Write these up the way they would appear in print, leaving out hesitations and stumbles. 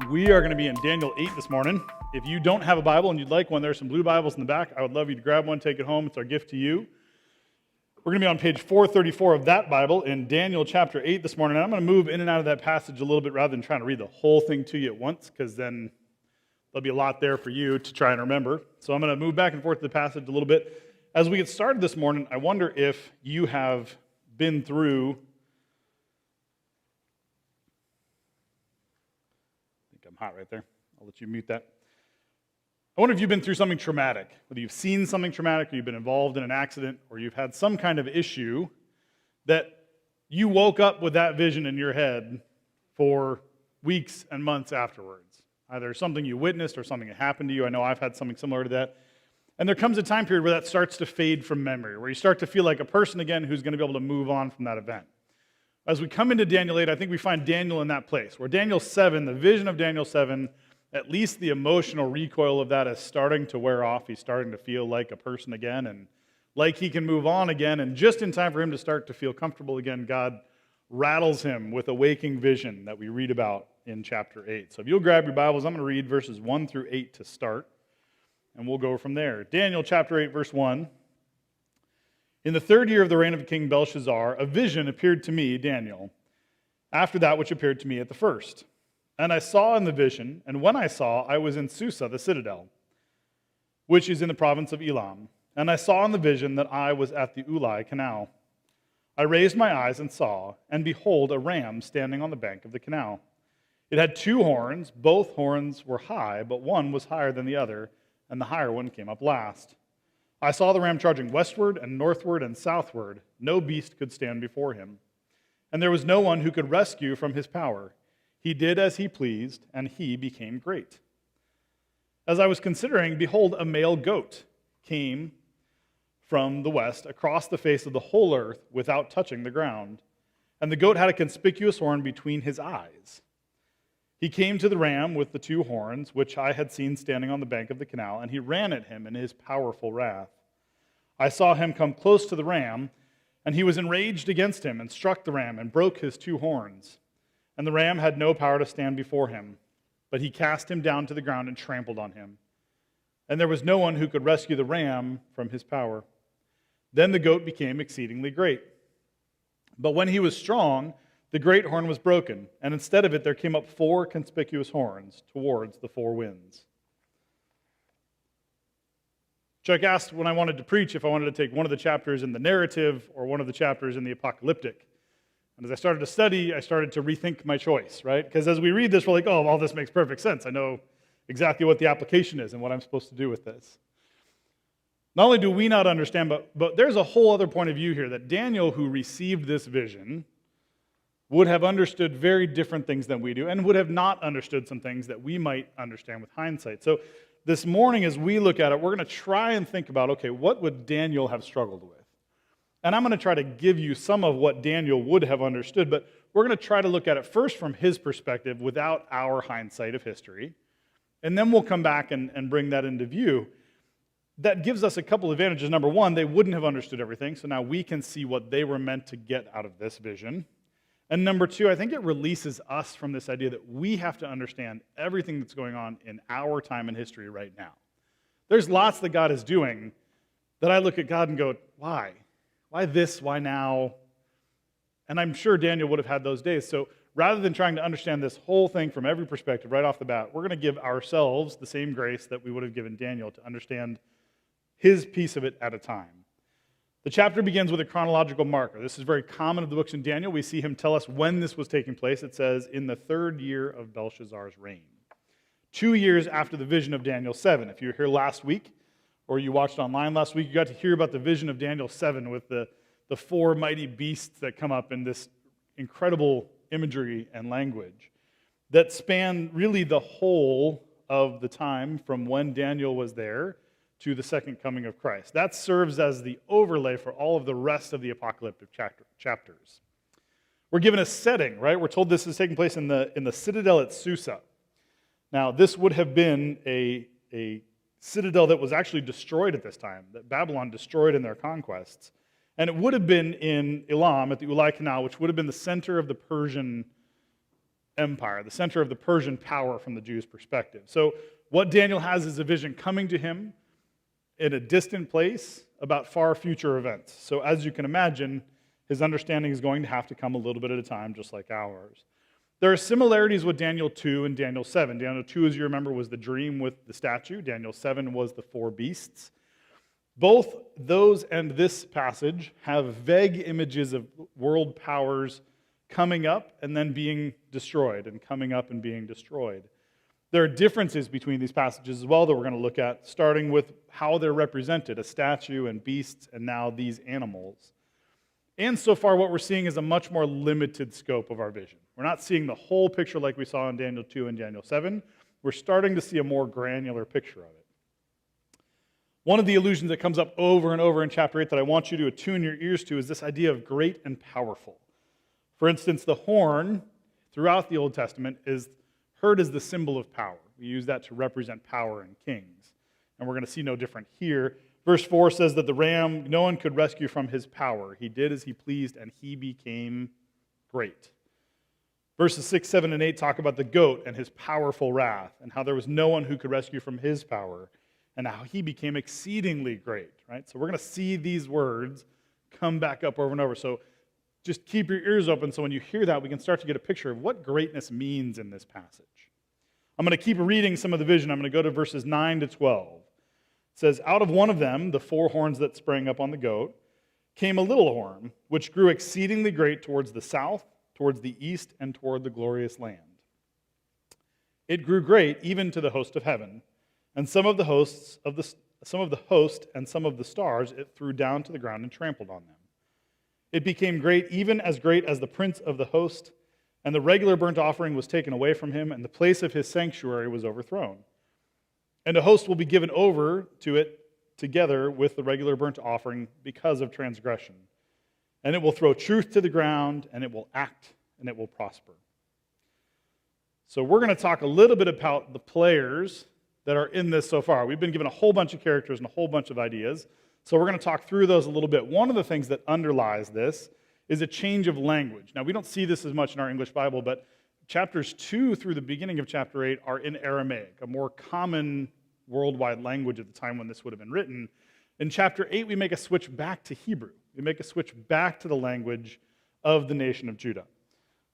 We are going to be in Daniel 8 this morning. If you don't have a Bible and you'd like one, there's some blue Bibles in the back. I would love you to grab one, take it home. It's our gift to you. We're going to be on page 434 of that Bible in Daniel chapter 8 this morning. And I'm going to move in and out of that passage a little bit rather than trying to read the whole thing to you at once, because then there'll be a lot there for you to try and remember. So I'm going to move back and forth to the passage a little bit. As we get started this morning, I wonder if you have been through... I'm hot right there. I'll let you mute that. I wonder if you've been through something traumatic, whether you've seen something traumatic, or you've been involved in an accident, or you've had some kind of issue that you woke up with that vision in your head for weeks and months afterwards. Either something you witnessed or something that happened to you. I know I've had something similar to that. And there comes a time period where that starts to fade from memory, where you start to feel like a person again who's going to be able to move on from that event. As we come into Daniel 8, I think we find Daniel in that place, where Daniel 7, the vision of Daniel 7, at least the emotional recoil of that is starting to wear off. He's starting to feel like a person again, and like he can move on again. And just in time for him to start to feel comfortable again, God rattles him with a waking vision that we read about in chapter 8. So if you'll grab your Bibles, I'm going to read verses 1 through 8 to start, and we'll go from there. Daniel chapter 8, verse 1. In the third year of the reign of King Belshazzar, a vision appeared to me, Daniel, after that which appeared to me at the first. And I saw in the vision, and when I saw, I was in Susa, the citadel, which is in the province of Elam. And I saw in the vision that I was at the Ulai canal. I raised my eyes and saw, and behold, a ram standing on the bank of the canal. It had two horns. Both horns were high, but one was higher than the other, and the higher one came up last. I saw the ram charging westward and northward and southward. No beast could stand before him. And there was no one who could rescue from his power. He did as he pleased, and he became great. As I was considering, behold, a male goat came from the west across the face of the whole earth without touching the ground. And the goat had a conspicuous horn between his eyes. He came to the ram with the two horns, which I had seen standing on the bank of the canal, and he ran at him in his powerful wrath. I saw him come close to the ram, and he was enraged against him and struck the ram and broke his two horns. And the ram had no power to stand before him, but he cast him down to the ground and trampled on him. And there was no one who could rescue the ram from his power. Then the goat became exceedingly great. But when he was strong, the great horn was broken, and instead of it there came up four conspicuous horns towards the four winds. Chuck asked when I wanted to preach if I wanted to take one of the chapters in the narrative or one of the chapters in the apocalyptic. And as I started to study, I started to rethink my choice, right? Because as we read this, we're like, oh, all this makes perfect sense. I know exactly what the application is and what I'm supposed to do with this. Not only do we not understand, but there's a whole other point of view here that Daniel, who received this vision, would have understood very different things than we do, and would have not understood some things that we might understand with hindsight. So this morning, as we look at it, we're going to try and think about, okay, what would Daniel have struggled with? And I'm going to try to give you some of what Daniel would have understood, but we're going to try to look at it first from his perspective without our hindsight of history, and then we'll come back and bring that into view. That gives us a couple of advantages. Number one, they wouldn't have understood everything, so now we can see what they were meant to get out of this vision. And number two, I think it releases us from this idea that we have to understand everything that's going on in our time in history right now. There's lots that God is doing that I look at God and go, why? Why this? Why now? And I'm sure Daniel would have had those days. So rather than trying to understand this whole thing from every perspective right off the bat, we're going to give ourselves the same grace that we would have given Daniel to understand his piece of it at a time. The chapter begins with a chronological marker. This is very common of the books in Daniel. We see him tell us when this was taking place. It says, in the third year of Belshazzar's reign. 2 years after the vision of Daniel 7. If you were here last week, or you watched online last week, you got to hear about the vision of Daniel 7 with the four mighty beasts that come up in this incredible imagery and language that span really the whole of the time from when Daniel was there to the second coming of Christ. That serves as the overlay for all of the rest of the apocalyptic chapters. We're given a setting, right? We're told this is taking place in the citadel at Susa. Now, this would have been a citadel that was actually destroyed at this time, that Babylon destroyed in their conquests. And it would have been in Elam at the Ulai Canal, which would have been the center of the Persian empire, the center of the Persian power from the Jews' perspective. So what Daniel has is a vision coming to him in a distant place about far future events. So as you can imagine, his understanding is going to have to come a little bit at a time, just like ours. There are similarities with Daniel 2 and Daniel 7. Daniel 2, as you remember, was the dream with the statue. Daniel 7 was the four beasts. Both those and this passage have vague images of world powers coming up and then being destroyed, and coming up and being destroyed. There are differences between these passages as well that we're going to look at, starting with how they're represented, a statue and beasts, and now these animals. And so far, what we're seeing is a much more limited scope of our vision. We're not seeing the whole picture like we saw in Daniel 2 and Daniel 7. We're starting to see a more granular picture of it. One of the illusions that comes up over and over in chapter 8 that I want you to attune your ears to is this idea of great and powerful. For instance, the horn throughout the Old Testament is heard as the symbol of power. We use that to represent power and kings. And we're going to see no different here. Verse 4 says that the ram, no one could rescue from his power. He did as he pleased, and he became great. Verses 6, 7, and 8 talk about the goat and his powerful wrath, and how there was no one who could rescue from his power, and how he became exceedingly great. Right? So we're going to see these words come back up over and over. So just keep your ears open so when you hear that, we can start to get a picture of what greatness means in this passage. I'm going to keep reading some of the vision. I'm going to go to verses 9 to 12. It says, out of one of them, the four horns that sprang up on the goat, came a little horn, which grew exceedingly great towards the south, towards the east, and toward the glorious land. It grew great even to the host of heaven, and some of the host and some of the stars it threw down to the ground and trampled on them. It became great, even as great as the prince of the host, and the regular burnt offering was taken away from him, and the place of his sanctuary was overthrown. And a host will be given over to it together with the regular burnt offering because of transgression. And it will throw truth to the ground, and it will act, and it will prosper. So we're going to talk a little bit about the players that are in this so far. We've been given a whole bunch of characters and a whole bunch of ideas. So we're going to talk through those a little bit. One of the things that underlies this is a change of language. Now, we don't see this as much in our English Bible, but chapters 2 through the beginning of chapter 8 are in Aramaic, a more common worldwide language at the time when this would have been written. In chapter 8, we make a switch back to Hebrew. We make a switch back to the language of the nation of Judah.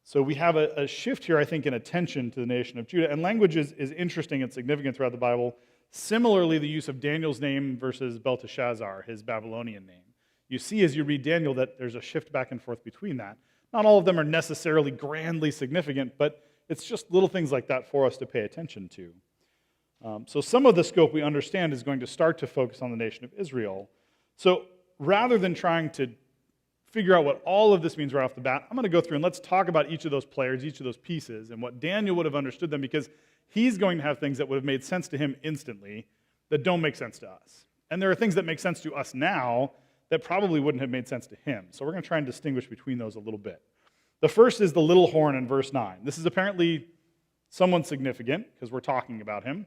So we have a shift here, I think, in attention to the nation of Judah. And language is interesting and significant throughout the Bible. Similarly, the use of Daniel's name versus Belteshazzar, his Babylonian name. You see as you read Daniel that there's a shift back and forth between that. Not all of them are necessarily grandly significant, but it's just little things like that for us to pay attention to. So some of the scope we understand is going to start to focus on the nation of Israel. So rather than trying to figure out what all of this means right off the bat, I'm going to go through and let's talk about each of those players, each of those pieces, and what Daniel would have understood them, because he's going to have things that would have made sense to him instantly that don't make sense to us. And there are things that make sense to us now that probably wouldn't have made sense to him. So we're going to try and distinguish between those a little bit. The first is the little horn in verse 9. This is apparently someone significant because we're talking about him.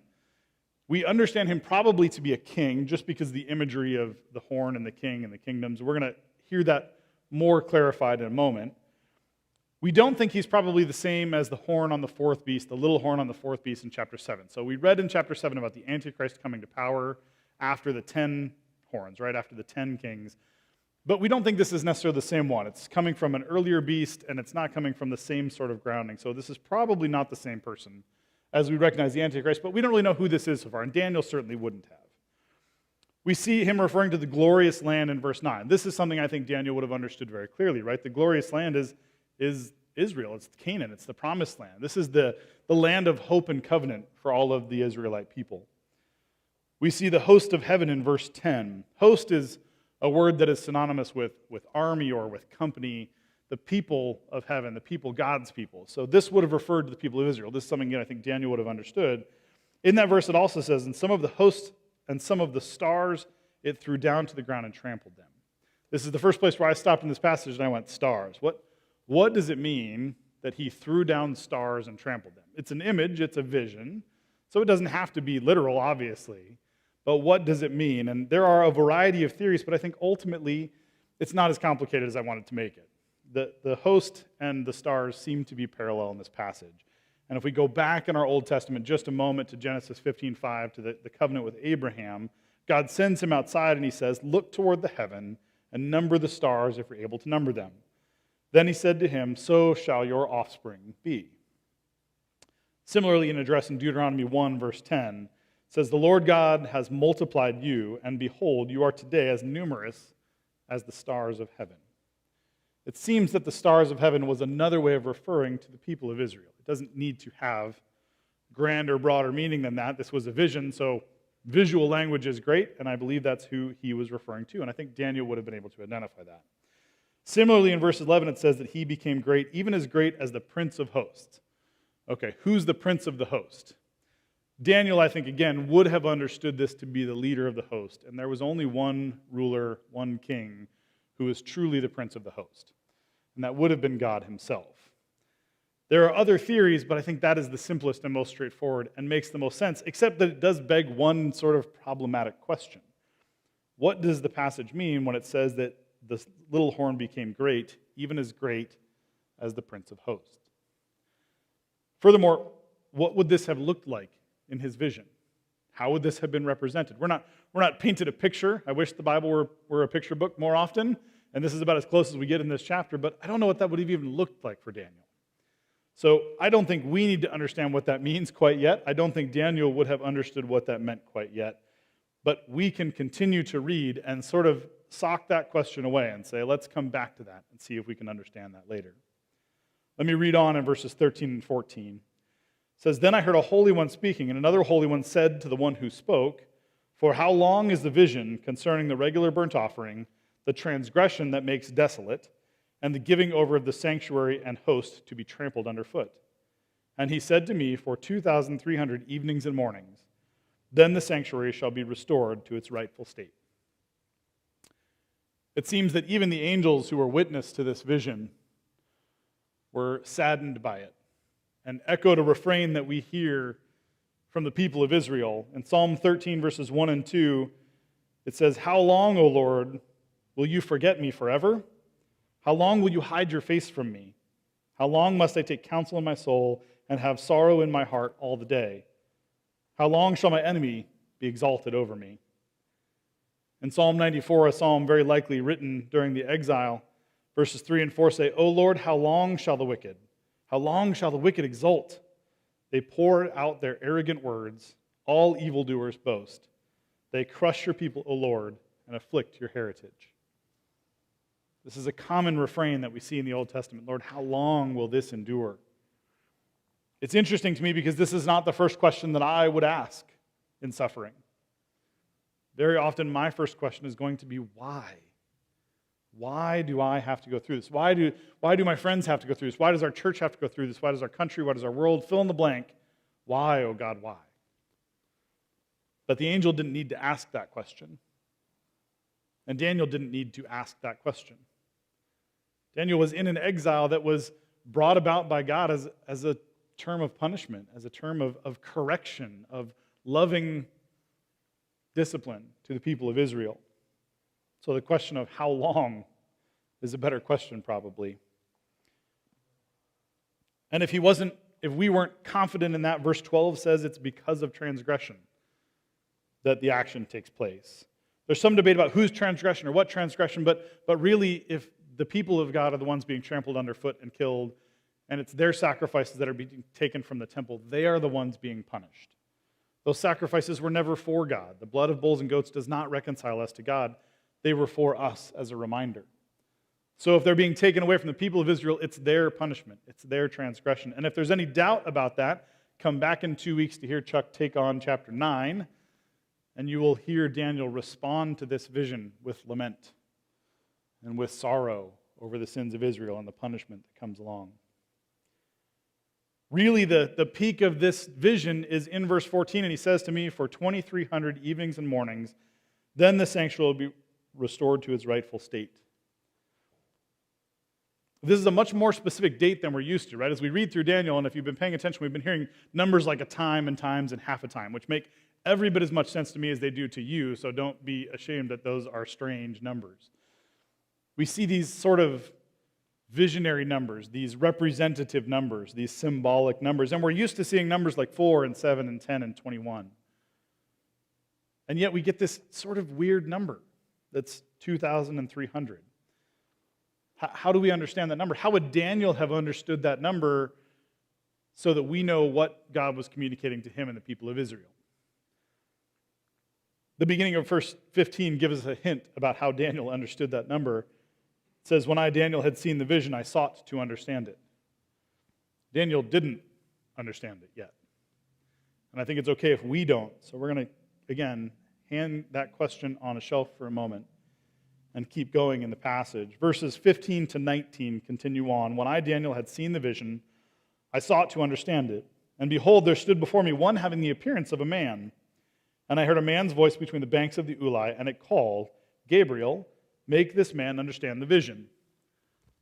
We understand him probably to be a king just because of the imagery of the horn and the king and the kingdoms. We're going to hear that more clarified in a moment. We don't think he's probably the same as the horn on the fourth beast, the little horn on the fourth beast in chapter 7. So we read in chapter 7 about the Antichrist coming to power after the 10 horns, right after the 10 kings. But we don't think this is necessarily the same one. It's coming from an earlier beast, and it's not coming from the same sort of grounding. So this is probably not the same person as we recognize the Antichrist, but we don't really know who this is so far, and Daniel certainly wouldn't have. We see him referring to the glorious land in verse 9. This is something I think Daniel would have understood very clearly, right? The glorious land is Israel. It's Canaan. It's the promised land. This is the land of hope and covenant for all of the Israelite people. We see the host of heaven in verse 10. Host is a word that is synonymous with army or with company, the people of heaven, the people, God's people. So this would have referred to the people of Israel. This is something that I think Daniel would have understood. In that verse, it also says, and some of the hosts and some of the stars it threw down to the ground and trampled them. This is the first place where I stopped in this passage and I went, stars. What does it mean that he threw down stars and trampled them? It's an image, it's a vision, so it doesn't have to be literal, obviously. But what does it mean? And there are a variety of theories, but I think ultimately it's not as complicated as I wanted to make it. The host and the stars seem to be parallel in this passage. And if we go back in our Old Testament just a moment to Genesis 15:5, to the covenant with Abraham, God sends him outside and he says, "Look toward the heaven and number the stars if you're able to number them." Then he said to him, "So shall your offspring be." Similarly, in addressing Deuteronomy 1, verse 10, it says, "The Lord God has multiplied you, and behold, you are today as numerous as the stars of heaven." It seems that the stars of heaven was another way of referring to the people of Israel. It doesn't need to have grander, broader meaning than that. This was a vision, so visual language is great, and I believe that's who he was referring to, and I think Daniel would have been able to identify that. Similarly, in verse 11, it says that he became great, even as great as the Prince of Hosts. Okay, who's the Prince of the Host? Daniel, I think, again, would have understood this to be the leader of the host, and there was only one ruler, one king, who was truly the Prince of the Host, and that would have been God himself. There are other theories, but I think that is the simplest and most straightforward and makes the most sense, except that it does beg one sort of problematic question. What does the passage mean when it says that the little horn became great, even as great as the Prince of Hosts? Furthermore, what would this have looked like in his vision? How would this have been represented? We're not painted a picture. I wish the Bible were a picture book more often, and this is about as close as we get in this chapter, but I don't know what that would have even looked like for Daniel. So I don't think we need to understand what that means quite yet. I don't think Daniel would have understood what that meant quite yet. But we can continue to read and sort of sock that question away and say, let's come back to that and see if we can understand that later. Let me read on in verses 13 and 14. It says, "Then I heard a holy one speaking, and another holy one said to the one who spoke, 'For how long is the vision concerning the regular burnt offering, the transgression that makes desolate, and the giving over of the sanctuary and host to be trampled underfoot?' And he said to me, 'For 2,300 evenings and mornings, then the sanctuary shall be restored to its rightful state.'" It seems that even the angels who were witness to this vision were saddened by it and echoed a refrain that we hear from the people of Israel. In Psalm 13, verses 1 and 2, it says, "How long, O Lord, will you forget me forever? How long will you hide your face from me? How long must I take counsel in my soul and have sorrow in my heart all the day? How long shall my enemy be exalted over me?" In Psalm 94, a psalm very likely written during the exile, verses 3 and 4 say, "O Lord, how long shall the wicked exult? They pour out their arrogant words. All evildoers boast. They crush your people, O Lord, and afflict your heritage." This is a common refrain that we see in the Old Testament. Lord, how long will this endure? It's interesting to me because this is not the first question that I would ask in suffering. Very often my first question is going to be, why? Why do I have to go through this? Why do my friends have to go through this? Why does our church have to go through this? Why does our country, why does our world, fill in the blank? Why, oh God, why? But the angel didn't need to ask that question. And Daniel didn't need to ask that question. Daniel was in an exile that was brought about by God as a term of punishment, as a term of correction, of loving discipline to the people of Israel. So the question of how long is a better question, probably. And if we weren't confident in that, verse 12 says it's because of transgression that the action takes place. There's some debate about whose transgression or what transgression, but really, if the people of God are the ones being trampled underfoot and killed, and it's their sacrifices that are being taken from the temple, they are the ones being punished. Those sacrifices were never for God. The blood of bulls and goats does not reconcile us to God. They were for us as a reminder. So if they're being taken away from the people of Israel, it's their punishment. It's their transgression. And if there's any doubt about that, come back in 2 weeks to hear Chuck take on chapter 9, and you will hear Daniel respond to this vision with lament and with sorrow over the sins of Israel and the punishment that comes along. Really, the peak of this vision is in verse 14, and he says to me, "For 2,300 evenings and mornings, then the sanctuary will be restored to its rightful state." This is a much more specific date than we're used to, right? As we read through Daniel, and if you've been paying attention, we've been hearing numbers like a time and times and half a time, which make every bit as much sense to me as they do to you, so don't be ashamed that those are strange numbers. We see these sort of visionary numbers, these representative numbers, these symbolic numbers. And we're used to seeing numbers like 4 and 7 and 10 and 21. And yet we get this sort of weird number that's 2,300. How do we understand that number? How would Daniel have understood that number so that we know what God was communicating to him and the people of Israel? The beginning of verse 15 gives us a hint about how Daniel understood that number. It says, when I, Daniel, had seen the vision, I sought to understand it. Daniel didn't understand it yet. And I think it's okay if we don't. So we're going to, again, hand that question on a shelf for a moment and keep going in the passage. Verses 15 to 19 continue on. When I, Daniel, had seen the vision, I sought to understand it. And behold, there stood before me one having the appearance of a man. And I heard a man's voice between the banks of the Ulai, and it called, Gabriel, make this man understand the vision.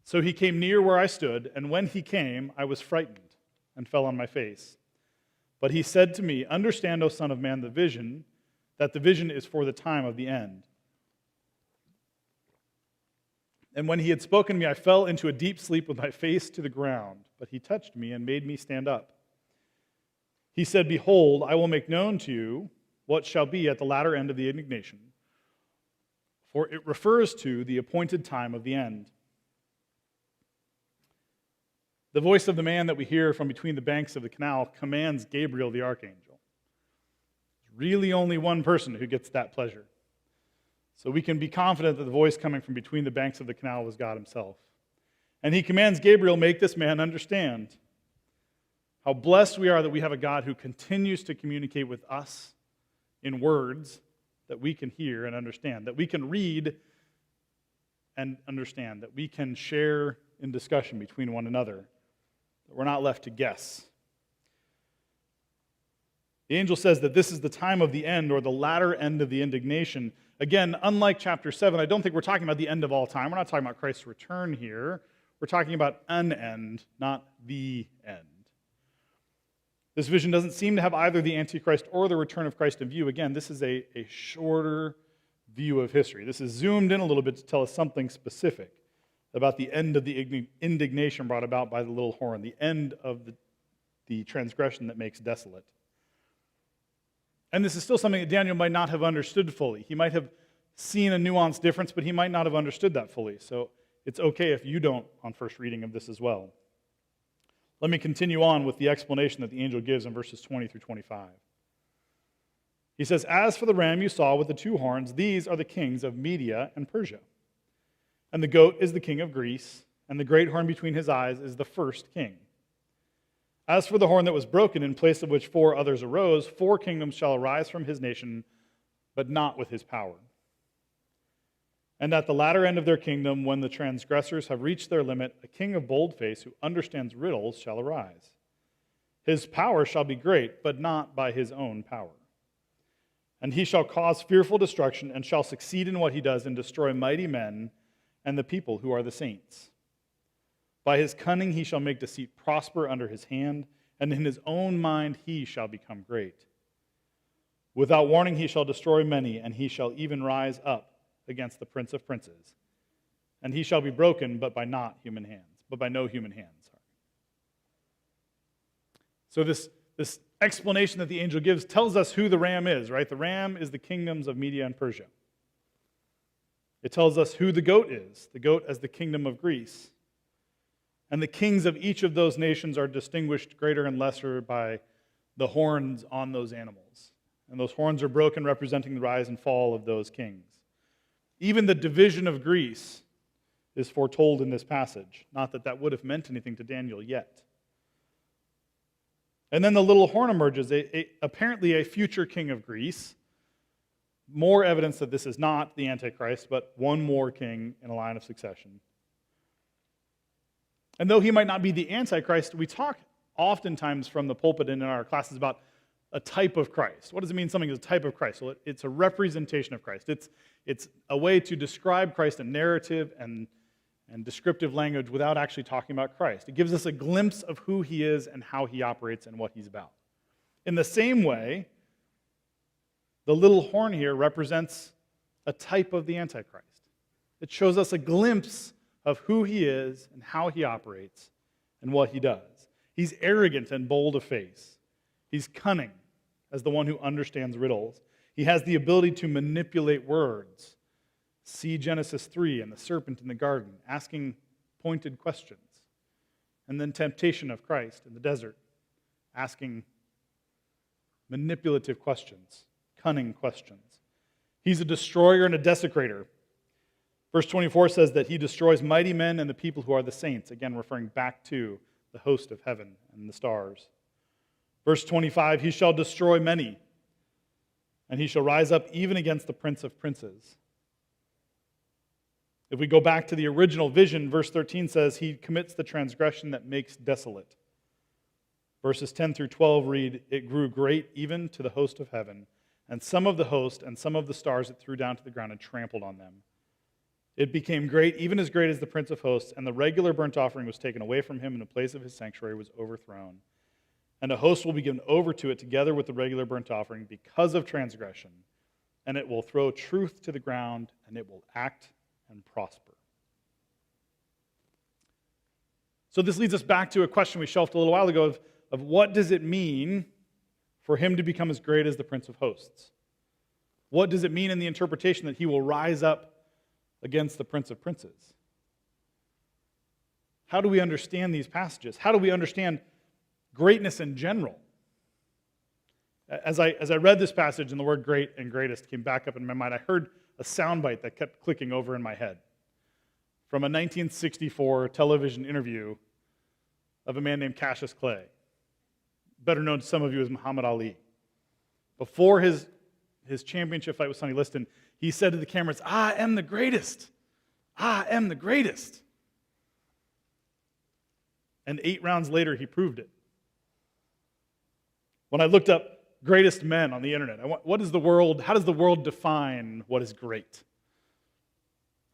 So he came near where I stood, and when he came, I was frightened and fell on my face. But he said to me, understand, O son of man, the vision, that the vision is for the time of the end. And when he had spoken to me, I fell into a deep sleep with my face to the ground. But he touched me and made me stand up. He said, behold, I will make known to you what shall be at the latter end of the indignation, for it refers to the appointed time of the end. The voice of the man that we hear from between the banks of the canal commands Gabriel the archangel. There's really only one person who gets that pleasure. So we can be confident that the voice coming from between the banks of the canal was God himself. And he commands Gabriel, make this man understand. How blessed we are that we have a God who continues to communicate with us in words that we can hear and understand, that we can read and understand, that we can share in discussion between one another, that we're not left to guess. The angel says that this is the time of the end, or the latter end of the indignation. Again, unlike chapter 7, I don't think we're talking about the end of all time. We're not talking about Christ's return here. We're talking about an end, not the end. This vision doesn't seem to have either the Antichrist or the return of Christ in view. Again, this is a shorter view of history. This is zoomed in a little bit to tell us something specific about the end of the indignation brought about by the little horn, the end of the transgression that makes desolate. And this is still something that Daniel might not have understood fully. He might have seen a nuanced difference, but he might not have understood that fully. So it's okay if you don't on first reading of this as well. Let me continue on with the explanation that the angel gives in verses 20 through 25. He says, as for the ram you saw with the 2 horns, these are the kings of Media and Persia. And the goat is the king of Greece, and the great horn between his eyes is the first king. As for the horn that was broken, in place of which 4 others arose, 4 kingdoms shall arise from his nation, but not with his power. And at the latter end of their kingdom, when the transgressors have reached their limit, a king of bold face who understands riddles shall arise. His power shall be great, but not by his own power. And he shall cause fearful destruction, and shall succeed in what he does, and destroy mighty men and the people who are the saints. By his cunning he shall make deceit prosper under his hand, and in his own mind he shall become great. Without warning he shall destroy many, and he shall even rise up against the Prince of Princes. And he shall be broken, but by no human hands. So this explanation that the angel gives tells us who the ram is, right? The ram is the kingdoms of Media and Persia. It tells us who the goat is, the goat as the kingdom of Greece. And the kings of each of those nations are distinguished greater and lesser by the horns on those animals. And those horns are broken, representing the rise and fall of those kings. Even the division of Greece is foretold in this passage. Not that that would have meant anything to Daniel yet. And then the little horn emerges, apparently a future king of Greece. More evidence that this is not the Antichrist, but one more king in a line of succession. And though he might not be the Antichrist, we talk oftentimes from the pulpit and in our classes about a type of Christ. What does it mean something is a type of Christ? Well, it's a representation of Christ. It's a way to describe Christ in narrative and descriptive language without actually talking about Christ. It gives us a glimpse of who he is and how he operates and what he's about. In the same way, the little horn here represents a type of the Antichrist. It shows us a glimpse of who he is and how he operates and what he does. He's arrogant and bold of face. He's cunning as the one who understands riddles. He has the ability to manipulate words. See Genesis 3 and the serpent in the garden asking pointed questions. And then temptation of Christ in the desert, asking manipulative questions, cunning questions. He's a destroyer and a desecrator. Verse 24 says that he destroys mighty men and the people who are the saints, again referring back to the host of heaven and the stars. Verse 25, he shall destroy many, and he shall rise up even against the prince of princes. If we go back to the original vision, verse 13 says, he commits the transgression that makes desolate. Verses 10 through 12 read, it grew great even to the host of heaven, and some of the host and some of the stars it threw down to the ground and trampled on them. It became great, even as great as the prince of hosts, and the regular burnt offering was taken away from him, and the place of his sanctuary was overthrown. And a host will be given over to it together with the regular burnt offering because of transgression, and it will throw truth to the ground, and it will act and prosper. So this leads us back to a question we shelved a little while ago of what does it mean for him to become as great as the Prince of Hosts? What does it mean in the interpretation that he will rise up against the Prince of Princes? How do we understand these passages? How do we understand greatness in general? As I read this passage and the word great and greatest came back up in my mind, I heard a soundbite that kept clicking over in my head from a 1964 television interview of a man named Cassius Clay, better known to some of you as Muhammad Ali. Before his championship fight with Sonny Liston, he said to the cameras, I am the greatest. I am the greatest. And 8 rounds later, he proved it. When I looked up greatest men on the internet, how does the world define what is great?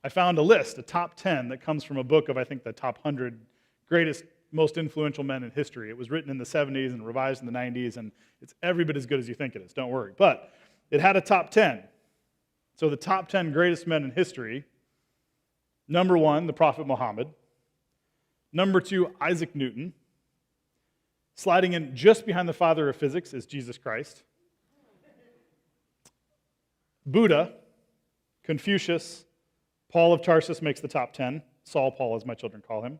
I found a list, a top 10, that comes from a book of, I think, the top 100 greatest, most influential men in history. It was written in the 70s and revised in the 90s, and it's every bit as good as you think it is, don't worry. But it had a top 10. So the top 10 greatest men in history, number 1, the Prophet Muhammad. Number 2, Isaac Newton. Sliding in just behind the father of physics is Jesus Christ. Buddha, Confucius, Paul of Tarsus makes the top 10. Saul Paul, as my children call him.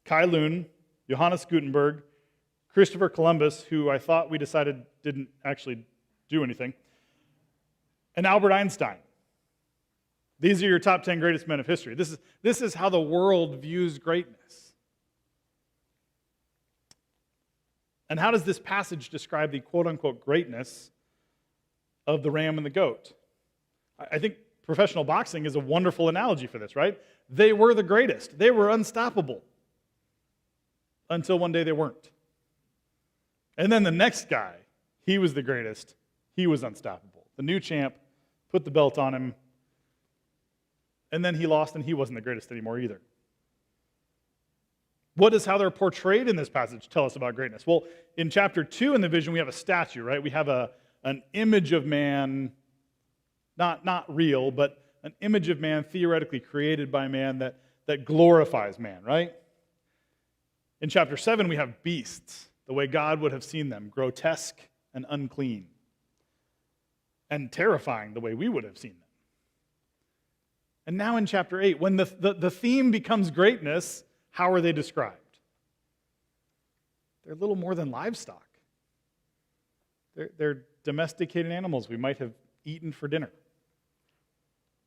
Kai Lun, Johannes Gutenberg, Christopher Columbus, who I thought we decided didn't actually do anything, and Albert Einstein. These are your top 10 greatest men of history. This is how the world views greatness. And how does this passage describe the quote-unquote greatness of the ram and the goat? I think professional boxing is a wonderful analogy for this, right? They were the greatest. They were unstoppable. Until one day they weren't. And then the next guy, he was the greatest. He was unstoppable. The new champ put the belt on him, and then he lost, and he wasn't the greatest anymore either. What does how they're portrayed in this passage tell us about greatness? Well, in chapter 2 in the vision, we have a statue, right? We have an image of man, not real, but an image of man theoretically created by man that glorifies man, right? In chapter 7, we have beasts, the way God would have seen them, grotesque and unclean, and terrifying the way we would have seen them. And now in chapter 8, when the theme becomes greatness, how are they described? They're little more than livestock. They're domesticated animals we might have eaten for dinner.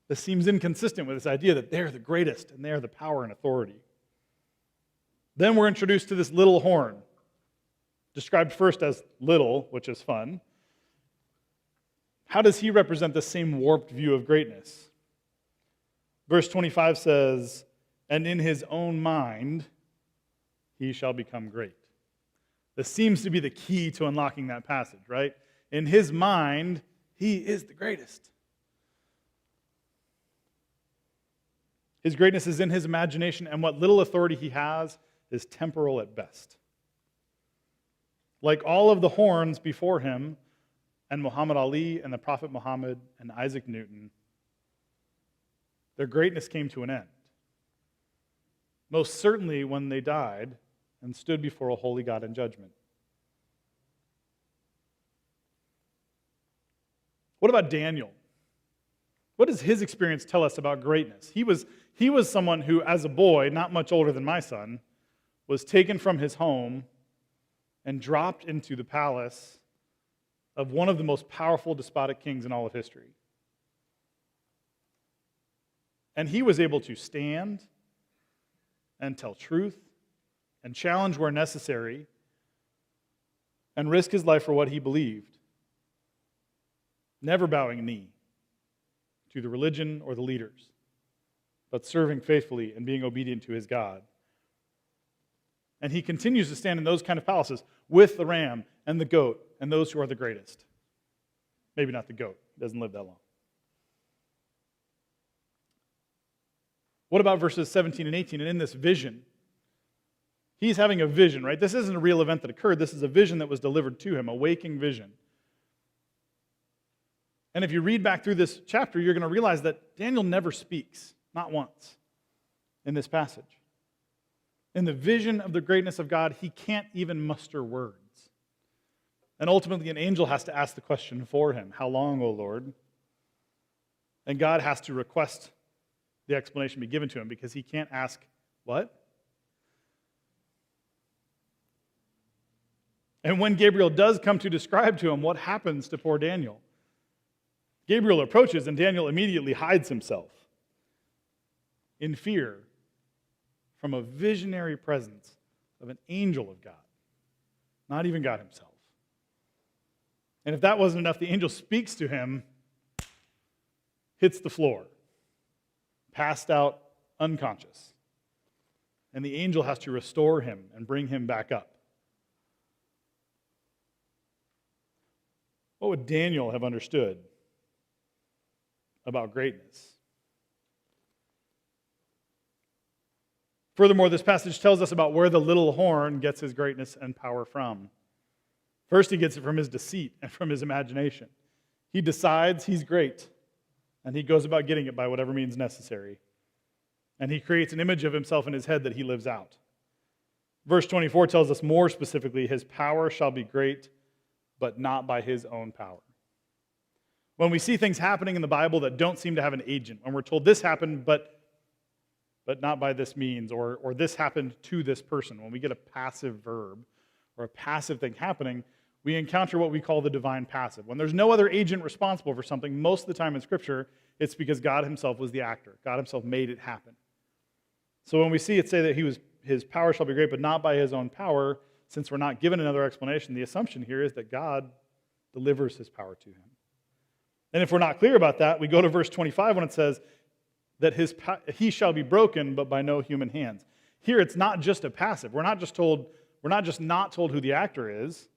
This seems inconsistent with this idea that they're the greatest and they're the power and authority. Then we're introduced to this little horn, described first as little, which is fun. How does he represent the same warped view of greatness? Verse 25 says, and in his own mind he shall become great. This seems to be the key to unlocking that passage, right? In his mind, he is the greatest. His greatness is in his imagination, and what little authority he has is temporal at best. Like all of the horns before him, and Muhammad Ali and the Prophet Muhammad and Isaac Newton, their greatness came to an end. most certainly when they died and stood before a holy God in judgment. What about Daniel? What does his experience tell us about greatness? He was someone who, as a boy, not much older than my son, was taken from his home and dropped into the palace of one of the most powerful despotic kings in all of history. And he was able to stand and tell truth and challenge where necessary and risk his life for what he believed, never bowing a knee to the religion or the leaders, but serving faithfully and being obedient to his God. And he continues to stand in those kind of palaces with the ram and the goat and those who are the greatest. Maybe not the goat. He doesn't live that long. What about verses 17 and 18? And in this vision, he's having a vision, right? This isn't a real event that occurred. This is a vision that was delivered to him, a waking vision. And if you read back through this chapter, you're going to realize that Daniel never speaks, not once, in this passage. In the vision of the greatness of God, he can't even muster words. And ultimately, an angel has to ask the question for him, "How long, O Lord?" And God has to request the explanation be given to him because he can't ask, "What?" And when Gabriel does come to describe to him what happens to poor Daniel, Gabriel approaches and Daniel immediately hides himself in fear from a visionary presence of an angel of God, not even God himself. And if that wasn't enough, the angel speaks to him, hits the floor, passed out, unconscious. And the angel has to restore him and bring him back up. What would Daniel have understood about greatness? Furthermore, this passage tells us about where the little horn gets his greatness and power from. First, he gets it from his deceit and from his imagination. He decides he's great, and he goes about getting it by whatever means necessary. And he creates an image of himself in his head that he lives out. Verse 24 tells us more specifically, his power shall be great, but not by his own power. When we see things happening in the Bible that don't seem to have an agent, when we're told this happened, but not by this means, or this happened to this person, when we get a passive verb or a passive thing happening, we encounter what we call the divine passive. When there's no other agent responsible for something, most of the time in Scripture, it's because God himself was the actor. God himself made it happen. So when we see it say that his power shall be great, but not by his own power, since we're not given another explanation, the assumption here is that God delivers his power to him. And if we're not clear about that, we go to verse 25 when it says that he shall be broken, but by no human hands. Here it's not just a passive. We're not just not told who the actor is,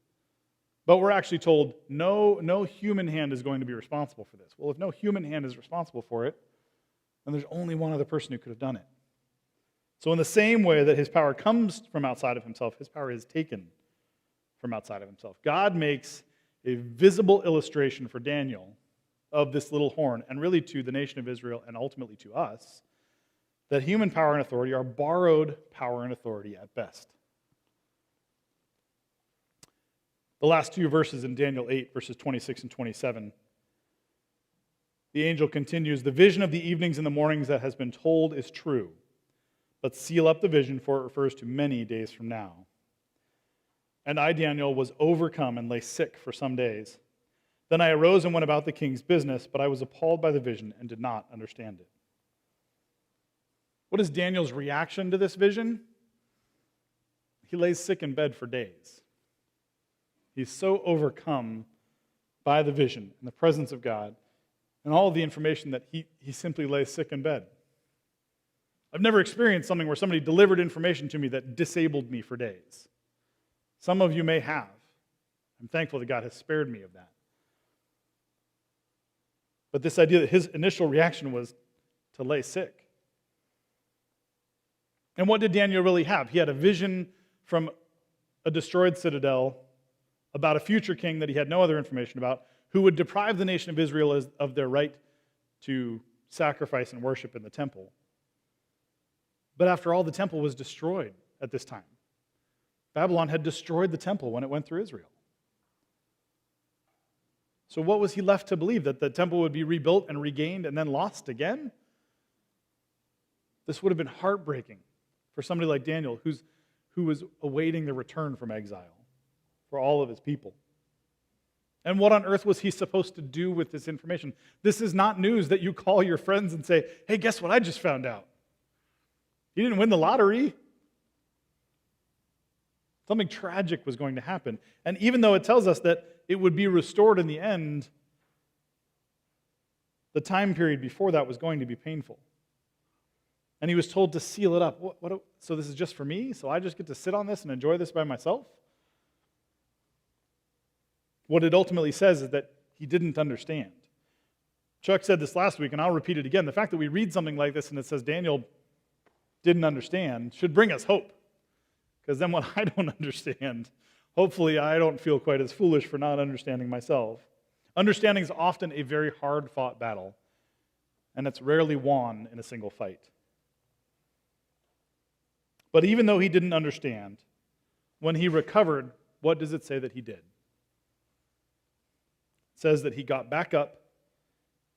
but we're actually told no human hand is going to be responsible for this. Well, if no human hand is responsible for it, then there's only one other person who could have done it. So in the same way that his power comes from outside of himself, his power is taken from outside of himself. God makes a visible illustration for Daniel of this little horn, and really to the nation of Israel and ultimately to us, that human power and authority are borrowed power and authority at best. The last two verses in Daniel 8, verses 26 and 27, the angel continues, "The vision of the evenings and the mornings that has been told is true, but seal up the vision, for it refers to many days from now. And I, Daniel, was overcome and lay sick for some days. Then I arose and went about the king's business, but I was appalled by the vision and did not understand it." What is Daniel's reaction to this vision? He lays sick in bed for days. He's so overcome by the vision and the presence of God and all of the information that he simply lays sick in bed. I've never experienced something where somebody delivered information to me that disabled me for days. Some of you may have. I'm thankful that God has spared me of that. But this idea that his initial reaction was to lay sick. And what did Daniel really have? He had a vision from a destroyed citadel about a future king that he had no other information about, who would deprive the nation of Israel of their right to sacrifice and worship in the temple. But after all, the temple was destroyed at this time. Babylon had destroyed the temple when it went through Israel. So what was he left to believe? That the temple would be rebuilt and regained and then lost again? This would have been heartbreaking for somebody like Daniel, who was awaiting the return from exile for all of his people. And what on earth was he supposed to do with this information? This is not news that you call your friends and say, hey, guess what I just found out? You didn't win the lottery. Something tragic was going to happen. And even though it tells us that it would be restored in the end, the time period before that was going to be painful. And he was told to seal it up. So this is just for me? So I just get to sit on this and enjoy this by myself? What it ultimately says is that he didn't understand. Chuck said this last week, and I'll repeat it again. The fact that we read something like this and it says Daniel didn't understand should bring us hope. Because then when I don't understand, hopefully I don't feel quite as foolish for not understanding myself. Understanding is often a very hard-fought battle, and it's rarely won in a single fight. But even though he didn't understand, when he recovered, what does it say that he did? It says that he got back up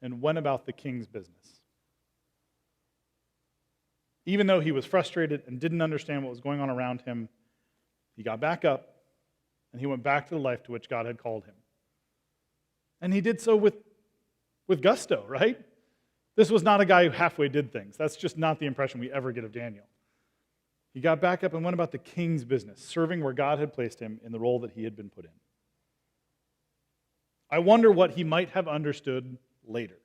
and went about the king's business. Even though he was frustrated and didn't understand what was going on around him, he got back up and he went back to the life to which God had called him. And he did so with gusto, right? This was not a guy who halfway did things. That's just not the impression we ever get of Daniel. He got back up and went about the king's business, serving where God had placed him in the role that he had been put in. I wonder what he might have understood later.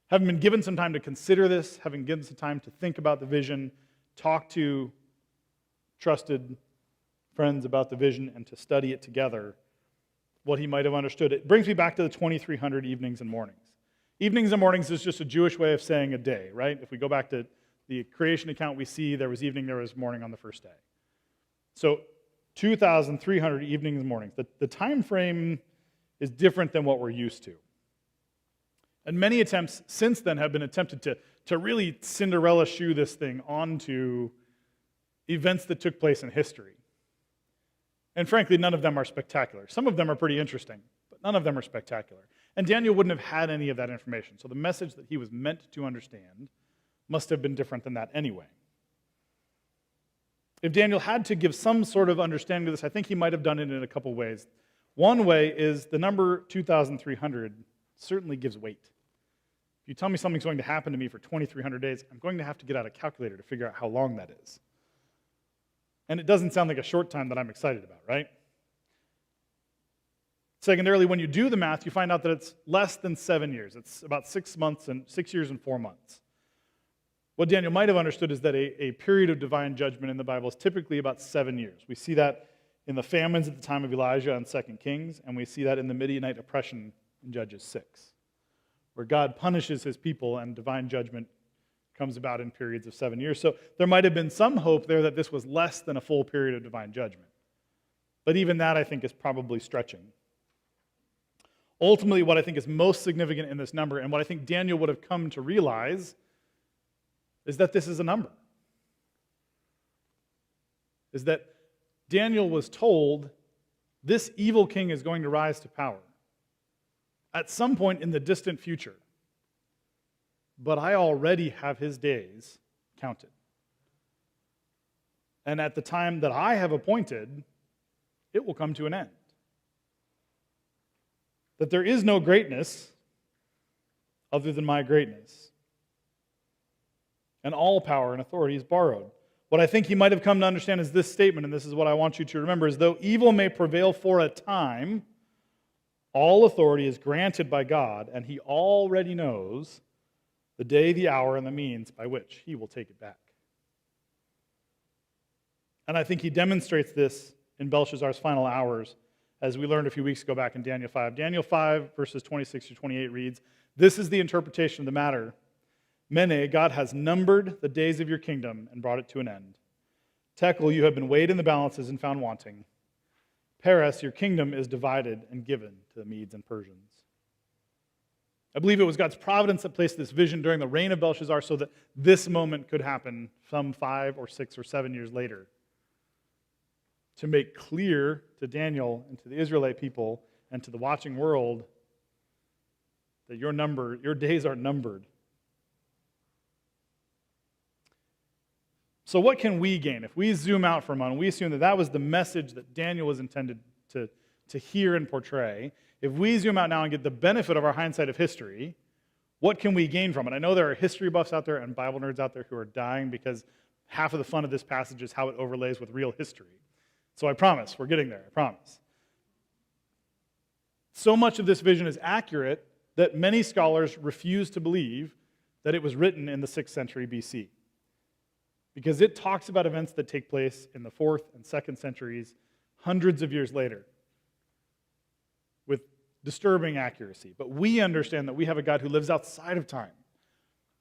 Having been given some time to consider this, having given some time to think about the vision, talk to trusted friends about the vision, and to study it together, what he might have understood. It brings me back to the 2300 evenings and mornings. Evenings and mornings is just a Jewish way of saying a day, right? If we go back to the creation account, we see there was evening, there was morning on the first day. So 2,300 evenings and mornings. The time frame is different than what we're used to. And many attempts since then have been attempted to really Cinderella shoe this thing onto events that took place in history. And frankly, none of them are spectacular. Some of them are pretty interesting, but none of them are spectacular. And Daniel wouldn't have had any of that information. So the message that he was meant to understand must have been different than that anyway. If Daniel had to give some sort of understanding of this, I think he might have done it in a couple ways. One way is the number 2,300 certainly gives weight. If you tell me something's going to happen to me for 2,300 days, I'm going to have to get out a calculator to figure out how long that is. And it doesn't sound like a short time that I'm excited about, right? Secondarily, when you do the math, you find out that it's less than 7 years. It's about 6 years and 4 months. What Daniel might have understood is that a period of divine judgment in the Bible is typically about 7 years. We see that in the famines at the time of Elijah and 2 Kings, and we see that in the Midianite oppression in Judges 6, where God punishes his people and divine judgment comes about in periods of 7 years. So there might have been some hope there that this was less than a full period of divine judgment. But even that, I think, is probably stretching. Ultimately, what I think is most significant in this number, and what I think Daniel would have come to realize, is that this is a number. Is that Daniel was told this evil king is going to rise to power at some point in the distant future. But I already have his days counted. And at the time that I have appointed, it will come to an end. That there is no greatness other than my greatness. And all power and authority is borrowed. What I think he might have come to understand is this statement, and this is what I want you to remember, is though evil may prevail for a time, all authority is granted by God, and he already knows the day, the hour, and the means by which he will take it back. And I think he demonstrates this in Belshazzar's final hours, as we learned a few weeks ago back in Daniel 5. Daniel 5, verses 26 to 28 reads, "This is the interpretation of the matter. Mene, God has numbered the days of your kingdom and brought it to an end. Tekel, you have been weighed in the balances and found wanting. Peres, your kingdom is divided and given to the Medes and Persians." I believe it was God's providence that placed this vision during the reign of Belshazzar so that this moment could happen some 5 or 6 or 7 years later, to make clear to Daniel and to the Israelite people and to the watching world that your days are numbered. So what can we gain? If we zoom out for a moment, we assume that that was the message that Daniel was intended to hear and portray. If we zoom out now and get the benefit of our hindsight of history, what can we gain from it? I know there are history buffs out there and Bible nerds out there who are dying because half of the fun of this passage is how it overlays with real history. So I promise, we're getting there, I promise. So much of this vision is accurate that many scholars refuse to believe that it was written in the 6th century BC. Because it talks about events that take place in the 4th and 2nd centuries, hundreds of years later, with disturbing accuracy. But we understand that we have a God who lives outside of time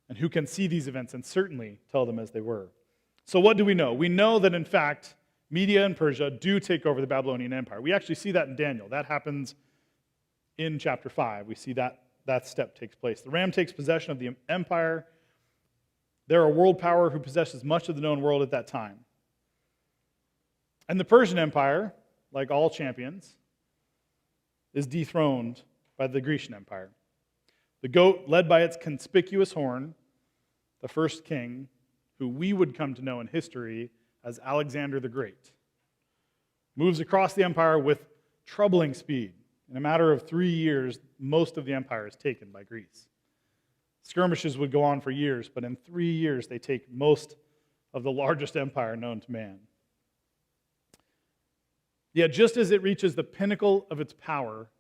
and who can see these events and certainly tell them as they were. So what do we know? We know that, in fact, Media and Persia do take over the Babylonian Empire. We actually see that in Daniel. That happens in chapter 5. We see that step takes place. The ram takes possession of the empire. They're a world power who possesses much of the known world at that time. And the Persian Empire, like all champions, is dethroned by the Grecian Empire. The goat, led by its conspicuous horn, the first king, who we would come to know in history as Alexander the Great, moves across the empire with troubling speed. In a matter of 3 years, most of the empire is taken by Greece. Skirmishes would go on for years, but in 3 years they take most of the largest empire known to man. Yet just as it reaches the pinnacle of its power,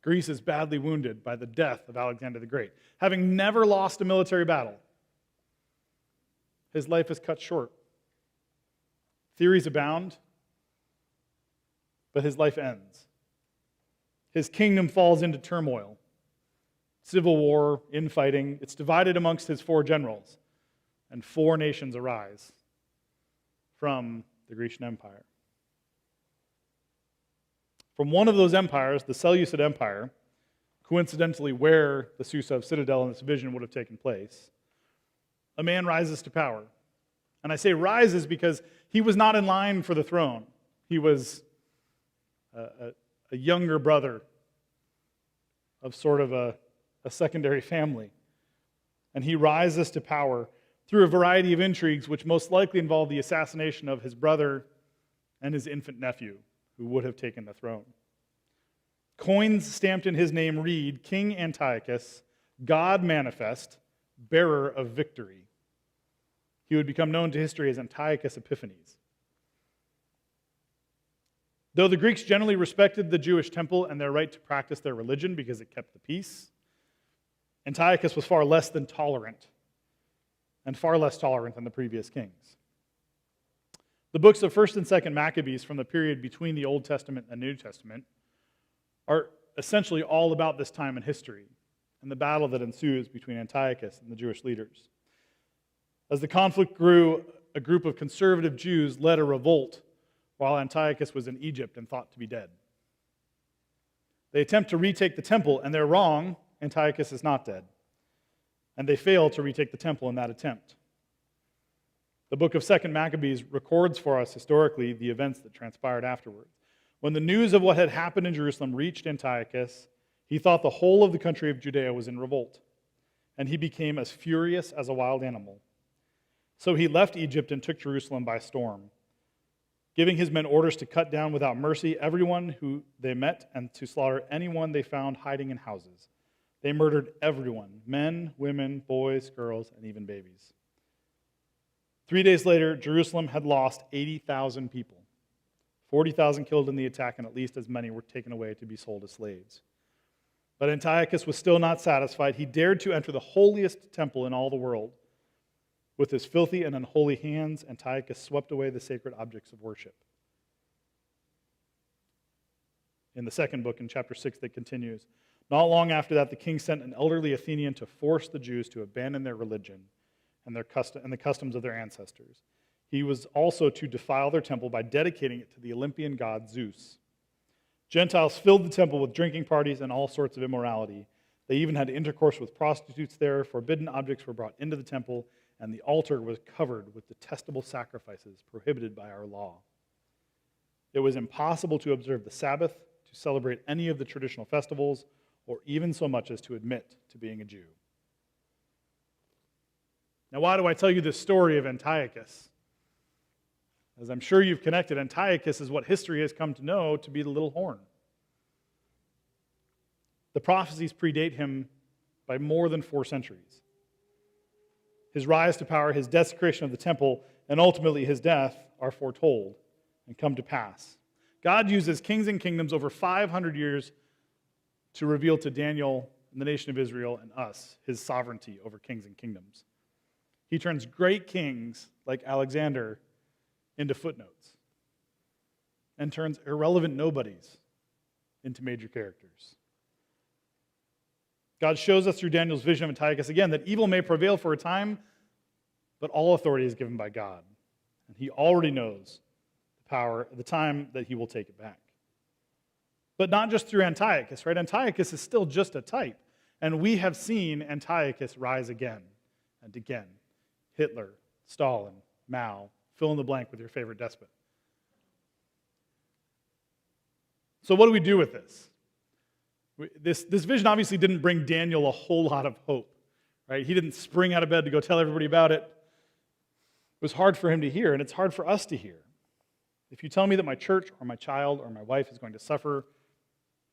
Greece is badly wounded by the death of Alexander the Great. Having never lost a military battle, his life is cut short. Theories abound, but his life ends. His kingdom falls into turmoil. Civil war, infighting. It's divided amongst his 4 generals, and 4 nations arise from the Grecian Empire. From one of those empires, the Seleucid Empire, coincidentally where the Susa citadel in this vision would have taken place, a man rises to power. And I say rises because he was not in line for the throne. He was a younger brother of sort of a secondary family. And he rises to power through a variety of intrigues, which most likely involve the assassination of his brother and his infant nephew, who would have taken the throne. Coins stamped in his name read, King Antiochus, God manifest, bearer of victory. He would become known to history as Antiochus Epiphanes. Though the Greeks generally respected the Jewish temple and their right to practice their religion because it kept the peace, Antiochus was far less than tolerant, and far less tolerant than the previous kings. The books of 1st and 2nd Maccabees from the period between the Old Testament and the New Testament are essentially all about this time in history and the battle that ensues between Antiochus and the Jewish leaders. As the conflict grew, a group of conservative Jews led a revolt while Antiochus was in Egypt and thought to be dead. They attempt to retake the temple, and they're wrong. Antiochus is not dead. And they fail to retake the temple in that attempt. The book of 2nd Maccabees records for us historically the events that transpired afterwards. When the news of what had happened in Jerusalem reached Antiochus, he thought the whole of the country of Judea was in revolt, and he became as furious as a wild animal. So he left Egypt and took Jerusalem by storm, giving his men orders to cut down without mercy everyone who they met and to slaughter anyone they found hiding in houses. They murdered everyone, men, women, boys, girls, and even babies. 3 days later, Jerusalem had lost 80,000 people, 40,000 killed in the attack, and at least as many were taken away to be sold as slaves. But Antiochus was still not satisfied. He dared to enter the holiest temple in all the world. With his filthy and unholy hands, Antiochus swept away the sacred objects of worship. In the second book, in chapter 6, that continues, not long after that, the king sent an elderly Athenian to force the Jews to abandon their religion and the customs of their ancestors. He was also to defile their temple by dedicating it to the Olympian god Zeus. Gentiles filled the temple with drinking parties and all sorts of immorality. They even had intercourse with prostitutes there. Forbidden objects were brought into the temple, and the altar was covered with detestable sacrifices prohibited by our law. It was impossible to observe the Sabbath, to celebrate any of the traditional festivals, or even so much as to admit to being a Jew. Now, why do I tell you this story of Antiochus? As I'm sure you've connected, Antiochus is what history has come to know to be the little horn. The prophecies predate him by more than 4 centuries. His rise to power, his desecration of the temple, and ultimately his death are foretold and come to pass. God uses kings and kingdoms over 500 years to reveal to Daniel and the nation of Israel and us his sovereignty over kings and kingdoms. He turns great kings like Alexander into footnotes and turns irrelevant nobodies into major characters. God shows us through Daniel's vision of Antiochus again that evil may prevail for a time, but all authority is given by God. And he already knows the power, the time that he will take it back. But not just through Antiochus, right? Antiochus is still just a type. And we have seen Antiochus rise again and again. Hitler, Stalin, Mao, fill in the blank with your favorite despot. So what do we do with this? This vision obviously didn't bring Daniel a whole lot of hope, right? He didn't spring out of bed to go tell everybody about it. It was hard for him to hear, and it's hard for us to hear. If you tell me that my church or my child or my wife is going to suffer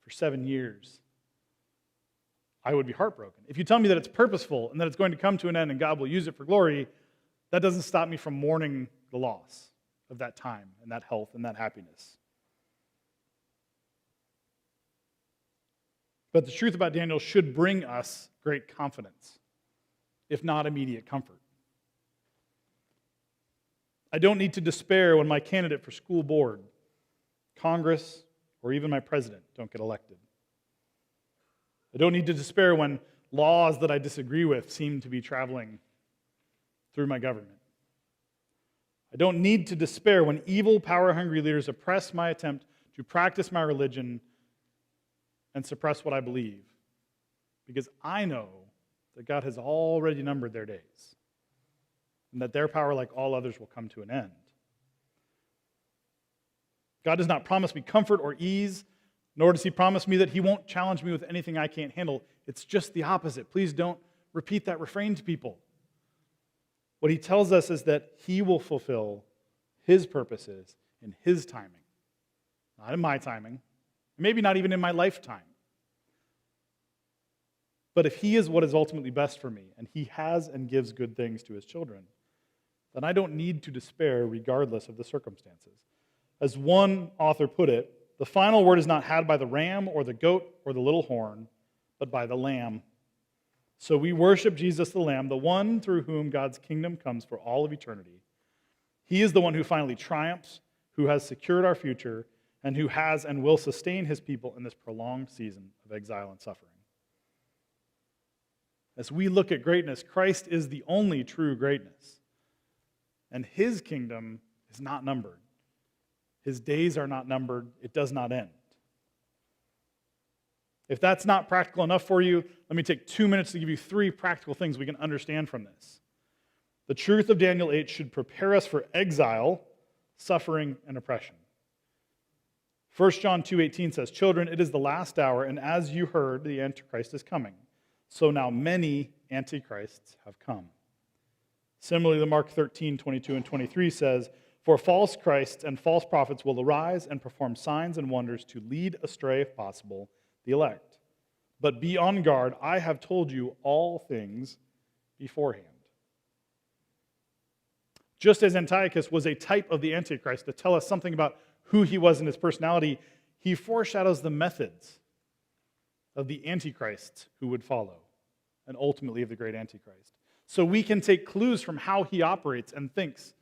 for 7 years, I would be heartbroken. If you tell me that it's purposeful and that it's going to come to an end and God will use it for glory, that doesn't stop me from mourning the loss of that time and that health and that happiness. But the truth about Daniel should bring us great confidence, if not immediate comfort. I don't need to despair when my candidate for school board, Congress, or even my president don't get elected. I don't need to despair when laws that I disagree with seem to be traveling through my government. I don't need to despair when evil, power-hungry leaders oppress my attempt to practice my religion and suppress what I believe, because I know that God has already numbered their days and that their power, like all others, will come to an end. God does not promise me comfort or ease, nor does he promise me that he won't challenge me with anything I can't handle. It's just the opposite. Please don't repeat that refrain to people. What he tells us is that he will fulfill his purposes in his timing, not in my timing, maybe not even in my lifetime. But if he is what is ultimately best for me, and he has and gives good things to his children, then I don't need to despair regardless of the circumstances. As one author put it, the final word is not had by the ram or the goat or the little horn, but by the Lamb. So we worship Jesus the Lamb, the one through whom God's kingdom comes for all of eternity. He is the one who finally triumphs, who has secured our future, and who has and will sustain his people in this prolonged season of exile and suffering. As we look at greatness, Christ is the only true greatness, and his kingdom is not numbered. His days are not numbered. It does not end. If that's not practical enough for you, let me take 2 minutes to give you 3 practical things we can understand from this. The truth of Daniel 8 should prepare us for exile, suffering, and oppression. 1 John 2:18 says, "Children, it is the last hour, and as you heard, the Antichrist is coming. So now many Antichrists have come." Similarly, Mark 13:22 and 23 says, "For false Christs and false prophets will arise and perform signs and wonders to lead astray, if possible, the elect. But be on guard, I have told you all things beforehand." Just as Antiochus was a type of the Antichrist to tell us something about who he was in his personality, he foreshadows the methods of the Antichrists who would follow, and ultimately of the great Antichrist. So we can take clues from how he operates and thinks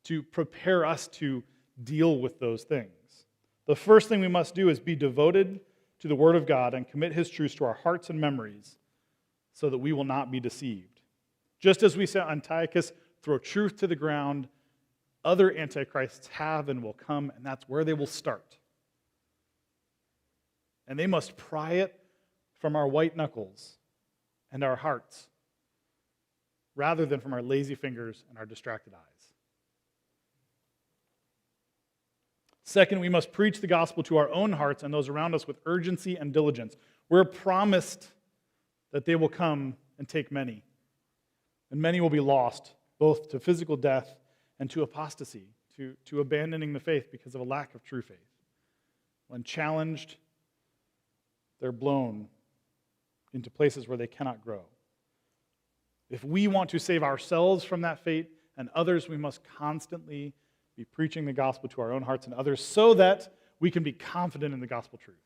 to prepare us to deal with those things. The first thing we must do is be devoted to the Word of God and commit his truths to our hearts and memories so that we will not be deceived. Just as we saw Antiochus throw truth to the ground, other antichrists have and will come, and that's where they will start. and they must pry it from our white knuckles and our hearts, rather than from our lazy fingers and our distracted eyes. Second, we must preach the gospel to our own hearts and those around us with urgency and diligence. We're promised that they will come and take many, and many will be lost, both to physical death and to apostasy, to abandoning the faith because of a lack of true faith. When challenged, they're blown into places where they cannot grow. If we want to save ourselves from that fate and others, we must constantly be preaching the gospel to our own hearts and others so that we can be confident in the gospel truth.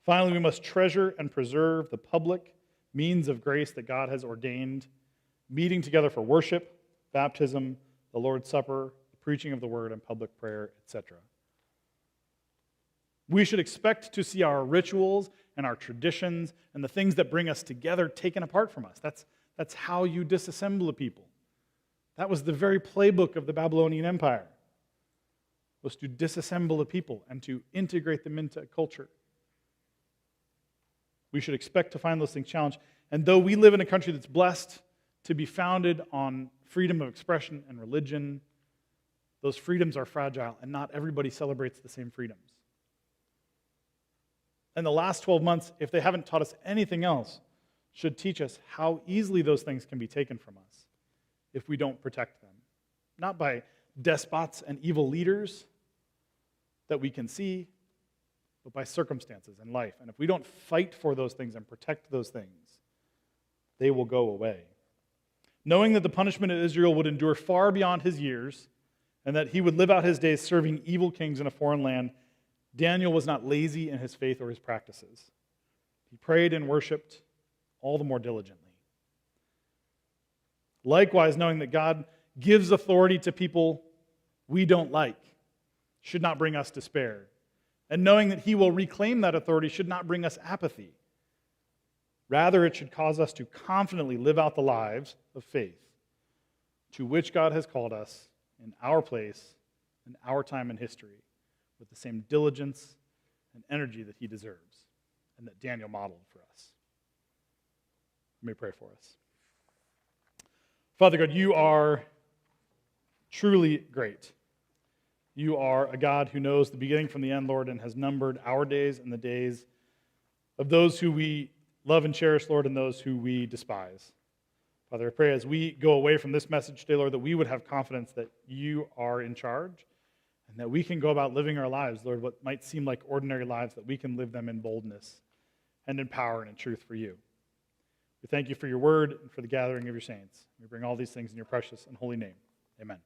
Finally, we must treasure and preserve the public means of grace that God has ordained, meeting together for worship, baptism, the Lord's Supper, the preaching of the word, and public prayer, etc. We should expect to see our rituals and our traditions and the things that bring us together taken apart from us. That's how you disassemble a people. That was the very playbook of the Babylonian Empire, was to disassemble a people and to integrate them into a culture. We should expect to find those things challenged. And though we live in a country that's blessed to be founded on freedom of expression and religion, those freedoms are fragile, and not everybody celebrates the same freedoms. And the last 12 months, if they haven't taught us anything else, should teach us how easily those things can be taken from us if we don't protect them. Not by despots and evil leaders that we can see, but by circumstances and life. And if we don't fight for those things and protect those things, they will go away. Knowing that the punishment of Israel would endure far beyond his years, and that he would live out his days serving evil kings in a foreign land, Daniel was not lazy in his faith or his practices. He prayed and worshiped all the more diligently. Likewise, knowing that God gives authority to people we don't like should not bring us despair. And knowing that he will reclaim that authority should not bring us apathy. Rather, it should cause us to confidently live out the lives of faith to which God has called us in our place and our time in history with the same diligence and energy that he deserves and that Daniel modeled for us. Let me pray for us. Father God, you are truly great. You are a God who knows the beginning from the end, Lord, and has numbered our days and the days of those who we love and cherish, Lord, and those who we despise. Father, I pray as we go away from this message today, Lord, that we would have confidence that you are in charge and that we can go about living our lives, Lord, what might seem like ordinary lives, that we can live them in boldness and in power and in truth for you. We thank you for your word and for the gathering of your saints. We bring all these things in your precious and holy name. Amen.